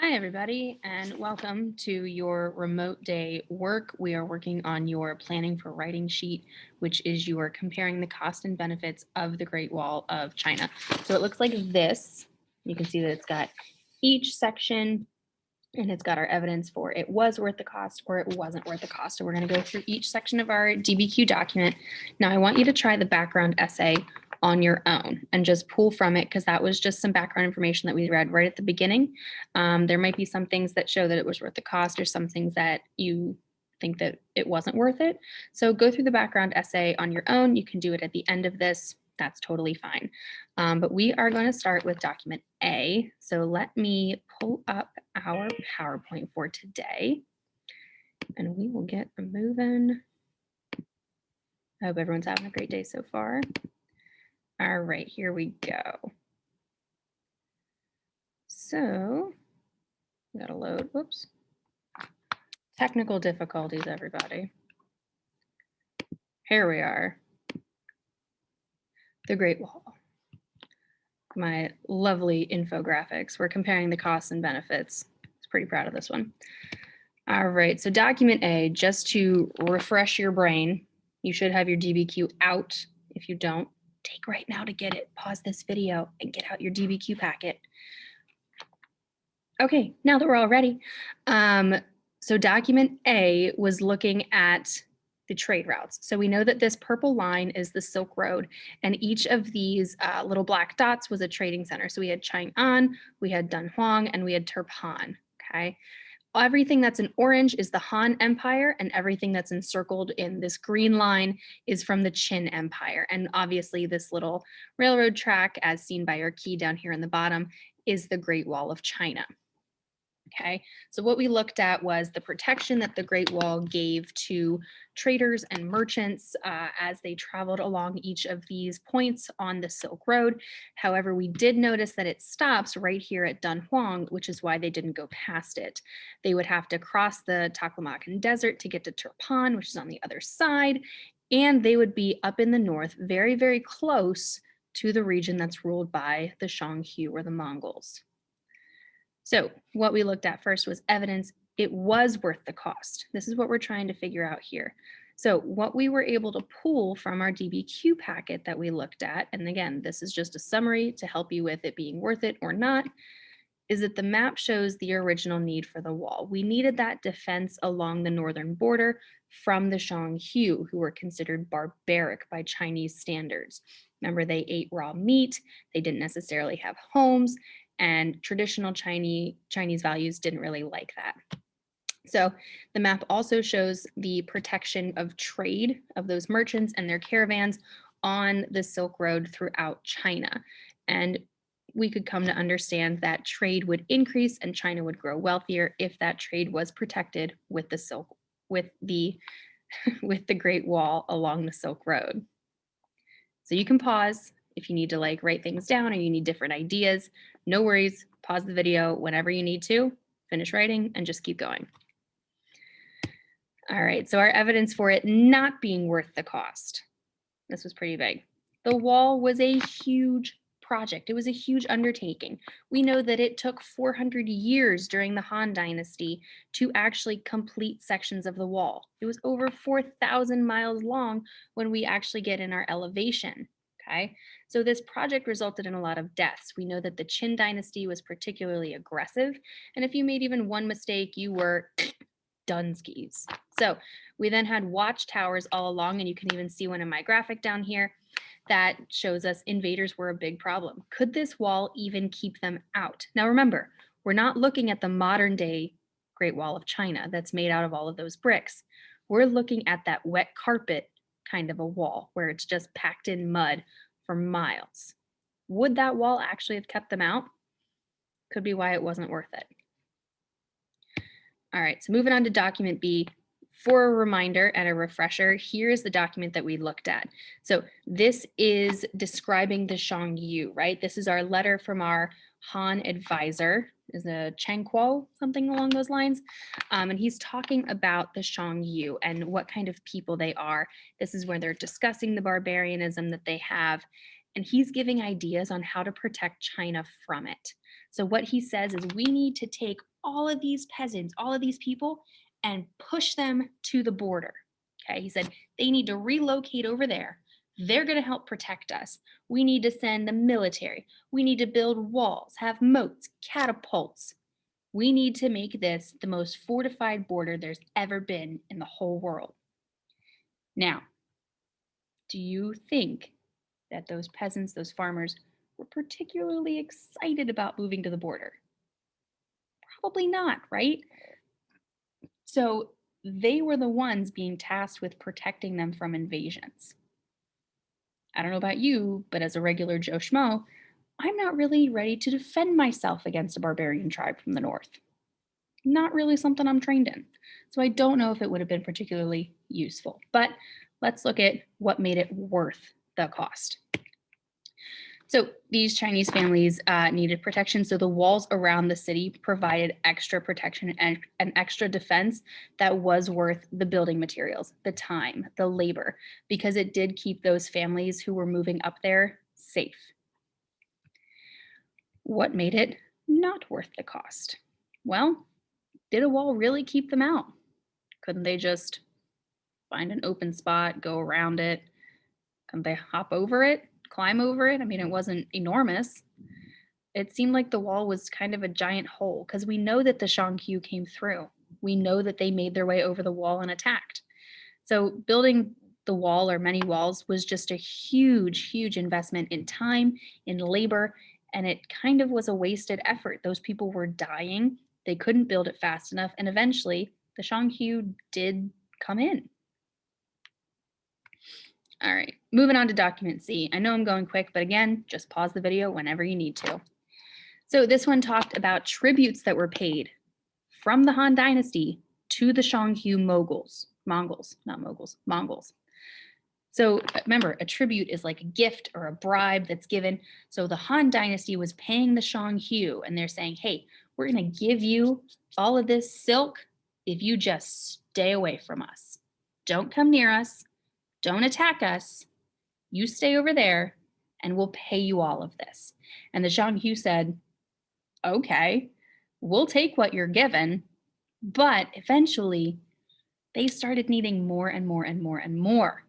Hi, everybody, and welcome to your remote day work. We are working on your planning for writing sheet, which is your comparing the cost and benefits of the Great Wall of China. So it looks like this. You can see that it's got each section and it's got our evidence for it was worth the cost or it wasn't worth the cost. So we're going to go through each section of our DBQ document. Now, I want you to try the background essay on your own and just pull from it because that was just some background information that we read right at the beginning. There might be some things that show that it was worth the cost or some things that you think that it wasn't worth it. So go through the background essay on your own. You can do it at the end of this. That's totally fine. But we are going to start with document A. So let me pull up our PowerPoint for today and we will get moving. I hope everyone's having a great day so far. All right, here we go. So we gotta load, whoops. Technical difficulties, everybody. Here we are. The Great Wall. My lovely infographics. We're comparing the costs and benefits. I was pretty proud of this one. All right, so document A, just to refresh your brain, you should have your DBQ out. If you don't, take right now to get it. Pause this video and get out your DBQ packet. Okay, now that we're all ready. So document A was looking at the trade routes. So we know that this purple line is the Silk Road, and each of these little black dots was a trading center. So we had Chang'an, we had Dunhuang, and we had Turpan, okay? Everything that's in orange is the Han Empire, and everything that's encircled in this green line is from the Qin Empire. And obviously this little railroad track, as seen by our key down here in the bottom, is the Great Wall of China. Okay, so what we looked at was the protection that the Great Wall gave to traders and merchants as they traveled along each of these points on the Silk Road. However, we did notice that it stops right here at Dunhuang, which is why they didn't go past it. They would have to cross the Taklamakan Desert to get to Turpan, which is on the other side, and they would be up in the north, very, very close to the region that's ruled by the Shanghu or the Mongols. So what we looked at first was evidence it was worth the cost. This is what we're trying to figure out here. So what we were able to pull from our DBQ packet that we looked at, and again, this is just a summary to help you with it being worth it or not, is that the map shows the original need for the wall. We needed that defense along the northern border from the Shanghu, who were considered barbaric by Chinese standards. Remember, they ate raw meat, they didn't necessarily have homes, and traditional Chinese values didn't really like that. So the map also shows the protection of trade of those merchants and their caravans on the Silk Road throughout China. And we could come to understand that trade would increase and China would grow wealthier if that trade was protected with the Silk, with the with the Great Wall along the Silk Road. So you can pause if you need to like write things down or you need different ideas. No worries, pause the video whenever you need to, finish writing, and just keep going. All right, so our evidence for it not being worth the cost. This was pretty big. The wall was a huge project. It was a huge undertaking. We know that it took 400 years during the Han Dynasty to actually complete sections of the wall. It was over 4,000 miles long when we actually get in our elevation. Okay, so this project resulted in a lot of deaths. We know that the Qin Dynasty was particularly aggressive, and if you made even one mistake, you were Dunskies. So we then had watchtowers all along, and you can even see one in my graphic down here that shows us invaders were a big problem. Could this wall even keep them out? Now remember, we're not looking at the modern day Great Wall of China that's made out of all of those bricks. We're looking at that wet carpet kind of a wall where it's just packed in mud for miles. Would that wall actually have kept them out? Could be why it wasn't worth it. All right, so moving on to document B. For a reminder and a refresher, here is the document that we looked at. So this is describing the Shangyu, right? This is our letter from our Han advisor, is a Cheng Kuo, something along those lines. And he's talking about the Shangyu and what kind of people they are. This is where they're discussing the barbarianism that they have. And he's giving ideas on how to protect China from it. So what he says is we need to take all of these peasants, all of these people, and push them to the border. Okay, he said they need to relocate over there. They're going to help protect us. We need to send the military. We need to build walls, have moats, catapults. We need to make this the most fortified border there's ever been in the whole world. Now, do you think that those peasants, those farmers, were particularly excited about moving to the border? Probably not, right? So they were the ones being tasked with protecting them from invasions. I don't know about you, but as a regular Joe Schmo, I'm not really ready to defend myself against a barbarian tribe from the north. Not really something I'm trained in. So I don't know if it would have been particularly useful. But let's look at what made it worth the cost. So these Chinese families needed protection. So the walls around the city provided extra protection and extra defense that was worth the building materials, the time, the labor, because it did keep those families who were moving up there safe. What made it not worth the cost? Well, did a wall really keep them out? Couldn't they just find an open spot, go around it? Couldn't they hop over it, climb over it? I mean, it wasn't enormous. It seemed like the wall was kind of a giant hole because we know that the Shangqiu came through. We know that they made their way over the wall and attacked. So building the wall or many walls was just a huge, huge investment in time, in labor, and it kind of was a wasted effort. Those people were dying. They couldn't build it fast enough. And eventually the Shangqiu did come in. All right, moving on to document C. I know I'm going quick, but again, just pause the video whenever you need to. So this one talked about tributes that were paid from the Han Dynasty to the Shangqiu Mongols. So remember, a tribute is like a gift or a bribe that's given. So the Han Dynasty was paying the Shangqiu, and they're saying, hey, we're going to give you all of this silk if you just stay away from us. Don't come near us. Don't attack us. You stay over there, and we'll pay you all of this. And the Shangqiu said, okay, we'll take what you're given. But eventually, they started needing more and more and more and more.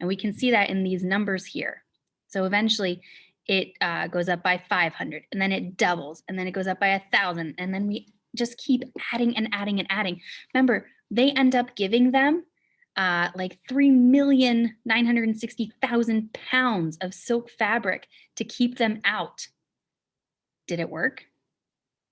And we can see that in these numbers here. So eventually, it goes up by 500, and then it doubles, and then it goes up by 1,000, and then we just keep adding and adding and adding. Remember, they end up giving them like 3,960,000 pounds of silk fabric to keep them out. Did it work?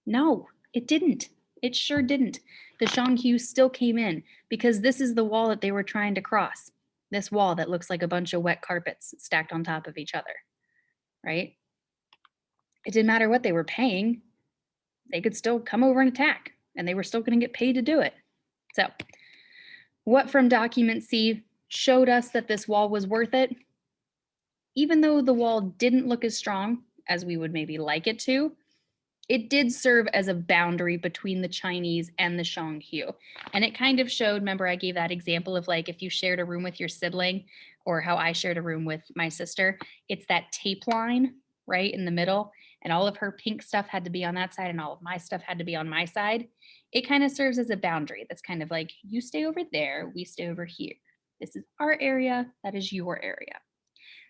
No, it didn't. It sure didn't. The Shangqiu still came in because this is the wall that they were trying to cross. This wall that looks like a bunch of wet carpets stacked on top of each other, right? It didn't matter what they were paying. They could still come over and attack, and they were still going to get paid to do it. So what from document C showed us that this wall was worth it? Even though the wall didn't look as strong as we would maybe like it to, it did serve as a boundary between the Chinese and the Shangqiu. And it kind of showed, remember I gave that example of like if you shared a room with your sibling or how I shared a room with my sister, it's that tape line right in the middle and all of her pink stuff had to be on that side and all of my stuff had to be on my side. It kind of serves as a boundary that's kind of like you stay over there, we stay over here. This is our area, that is your area.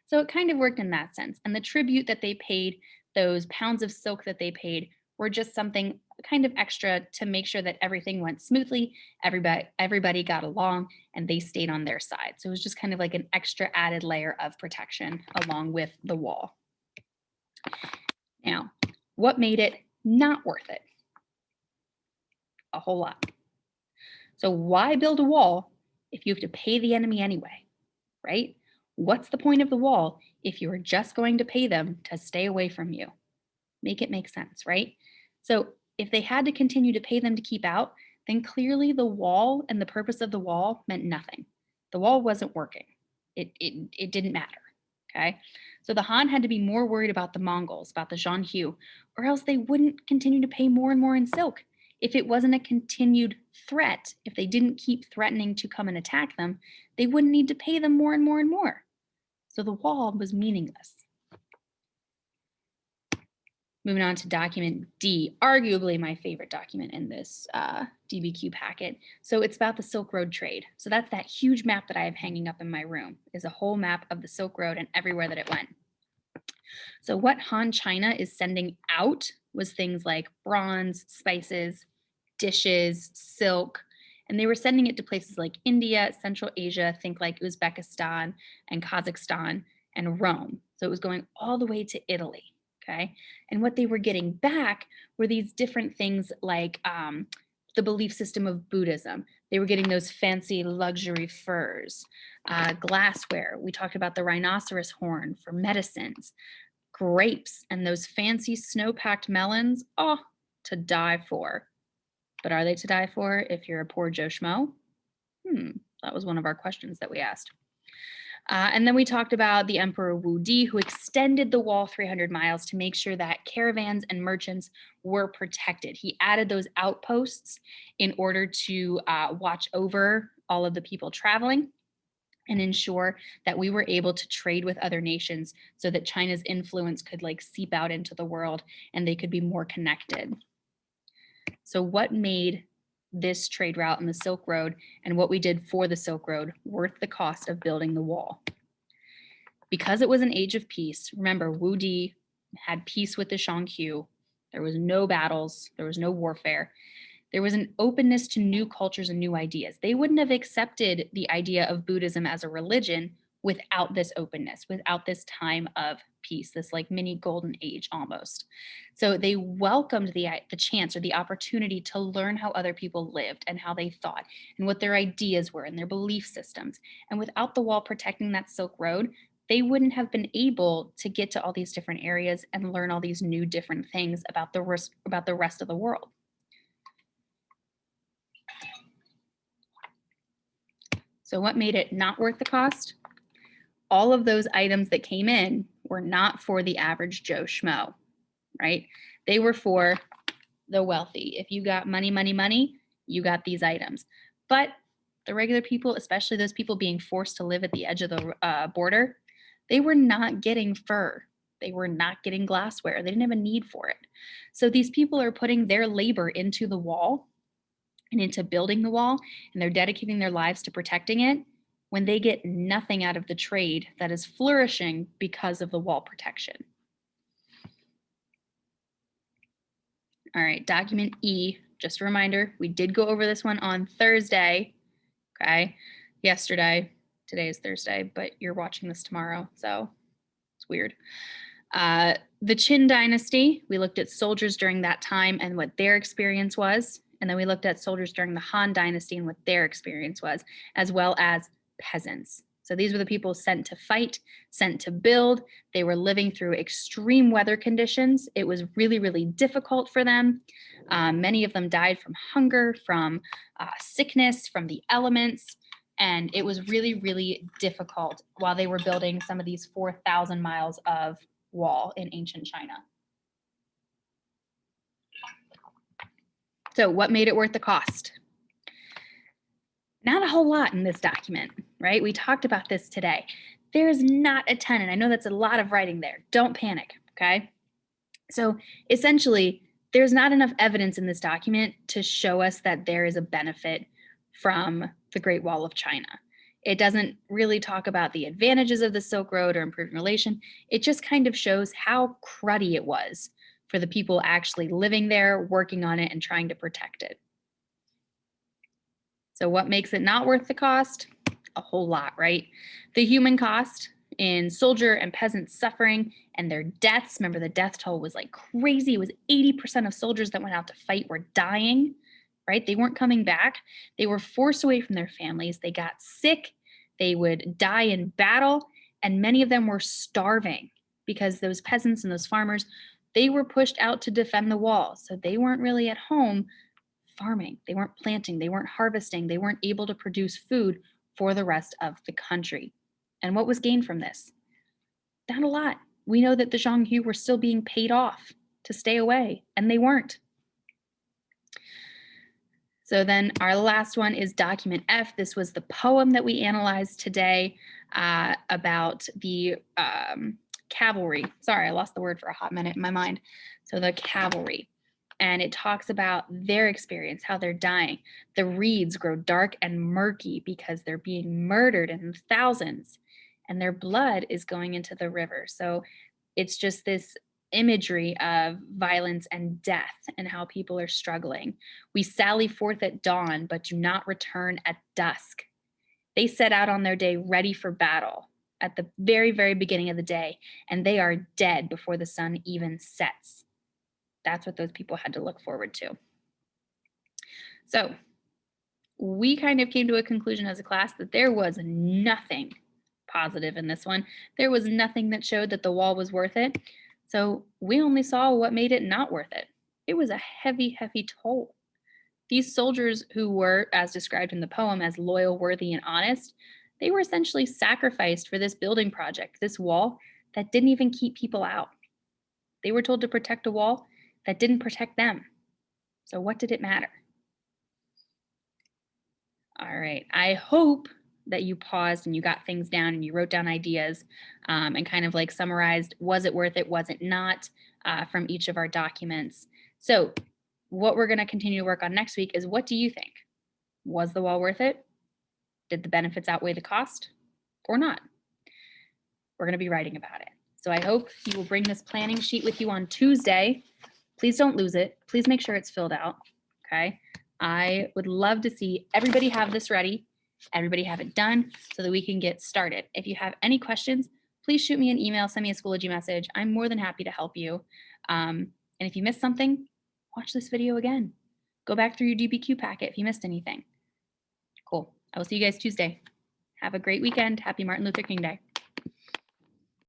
So it kind of worked in that sense. And the tribute that they paid, those pounds of silk that they paid, were just something kind of extra to make sure that everything went smoothly, everybody got along, and they stayed on their side. So it was just kind of like an extra added layer of protection along with the wall. Now, what made it not worth it? A whole lot. So why build a wall if you have to pay the enemy anyway, right? What's the point of the wall if you were just going to pay them to stay away from you? Make it make sense, right? So if they had to continue to pay them to keep out, then clearly the wall and the purpose of the wall meant nothing. The wall wasn't working. It didn't matter, okay? So the Han had to be more worried about the Mongols, about the Shangqiu, or else they wouldn't continue to pay more and more in silk. If it wasn't a continued threat, if they didn't keep threatening to come and attack them, they wouldn't need to pay them more and more and more. So the wall was meaningless. Moving on to document D, arguably my favorite document in this DBQ packet. So it's about the Silk Road trade. So that's that huge map that I have hanging up in my room, is a whole map of the Silk Road and everywhere that it went. So what Han China is sending out was things like bronze, spices, dishes, silk, and they were sending it to places like India, Central Asia, think like Uzbekistan and Kazakhstan and Rome. So it was going all the way to Italy. Okay. And what they were getting back were these different things like the belief system of Buddhism. They were getting those fancy luxury furs, glassware. We talked about the rhinoceros horn for medicines, grapes, and those fancy snow-packed melons. Oh, to die for. But are they to die for if you're a poor Joe Schmo? That was one of our questions that we asked. And then we talked about the Emperor Wu Di, who extended the wall 300 miles to make sure that caravans and merchants were protected. He added those outposts in order to watch over all of the people traveling and ensure that we were able to trade with other nations so that China's influence could like seep out into the world and they could be more connected. So what made this trade route in the Silk Road and what we did for the Silk Road worth the cost of building the wall? Because it was an age of peace, remember Wu Di had peace with the Shangqiu. There was no battles, there was no warfare. There was an openness to new cultures and new ideas. They wouldn't have accepted the idea of Buddhism as a religion without this openness, without this time of peace, this like mini golden age almost. So they welcomed the chance or the opportunity to learn how other people lived and how they thought and what their ideas were and their belief systems. And without the wall protecting that Silk Road, they wouldn't have been able to get to all these different areas and learn all these new different things about the rest of the world. So what made it not worth the cost? All of those items that came in were not for the average Joe Schmo, right? They were for the wealthy. If you got money, money, money, you got these items. But the regular people, especially those people being forced to live at the edge of the border, they were not getting fur. They were not getting glassware. They didn't have a need for it. So these people are putting their labor into the wall and into building the wall, and they're dedicating their lives to protecting it when they get nothing out of the trade that is flourishing because of the wall protection. All right, document E, just a reminder, we did go over this one on Thursday, okay? Yesterday, today is Thursday, but you're watching this tomorrow, so it's weird. The Qin dynasty, we looked at soldiers during that time and what their experience was. And then we looked at soldiers during the Han dynasty and what their experience was, as well as peasants. So these were the people sent to fight, sent to build. They were living through extreme weather conditions. It was really, really difficult for them. Many of them died from hunger, from sickness, from the elements. And it was really, really difficult while they were building some of these 4,000 miles of wall in ancient China. So what made it worth the cost? Not a whole lot in this document, right? We talked about this today. There's not a ton, and I know that's a lot of writing there. Don't panic, okay? So essentially, there's not enough evidence in this document to show us that there is a benefit from the Great Wall of China. It doesn't really talk about the advantages of the Silk Road or improving relation. It just kind of shows how cruddy it was for the people actually living there, working on it, and trying to protect it. So what makes it not worth the cost? A whole lot, right? The human cost in soldier and peasant suffering and their deaths. Remember, the death toll was like crazy. It was 80% of soldiers that went out to fight were dying, right? They weren't coming back. They were forced away from their families. They got sick. They would die in battle. And many of them were starving because those peasants and those farmers, they were pushed out to defend the wall. So they weren't really at home farming. They weren't planting. They weren't harvesting. They weren't able to produce food for the rest of the country. And what was gained from this? Not a lot. We know that the Xiongnu were still being paid off to stay away, and they weren't. So then our last one is document F. This was the poem that we analyzed today about the cavalry. Sorry, I lost the word for a hot minute in my mind. So the cavalry. And it talks about their experience, how they're dying. The reeds grow dark and murky because they're being murdered in thousands, and their blood is going into the river. So it's just this imagery of violence and death and how people are struggling. We sally forth at dawn, but do not return at dusk. They set out on their day ready for battle at the very, very beginning of the day, and they are dead before the sun even sets. That's what those people had to look forward to. So we kind of came to a conclusion as a class that there was nothing positive in this one. There was nothing that showed that the wall was worth it. So we only saw what made it not worth it. It was a heavy, heavy toll. These soldiers who were, as described in the poem, as loyal, worthy, and honest, they were essentially sacrificed for this building project, this wall that didn't even keep people out. They were told to protect a wall that didn't protect them. So what did it matter? All right. I hope that you paused and you got things down and you wrote down ideas and kind of like summarized, was it worth it, was it not, from each of our documents. So what we're going to continue to work on next week is, what do you think? Was the wall worth it? Did the benefits outweigh the cost or not? We're going to be writing about it. So I hope you will bring this planning sheet with you on Tuesday. Please don't lose it. Please make sure it's filled out. Okay. I would love to see everybody have this ready, everybody have it done so that we can get started. If you have any questions, please shoot me an email, send me a Schoology message. I'm more than happy to help you. And if you missed something, watch this video again. Go back through your DBQ packet if you missed anything. Cool. I will see you guys Tuesday. Have a great weekend. Happy Martin Luther King Day.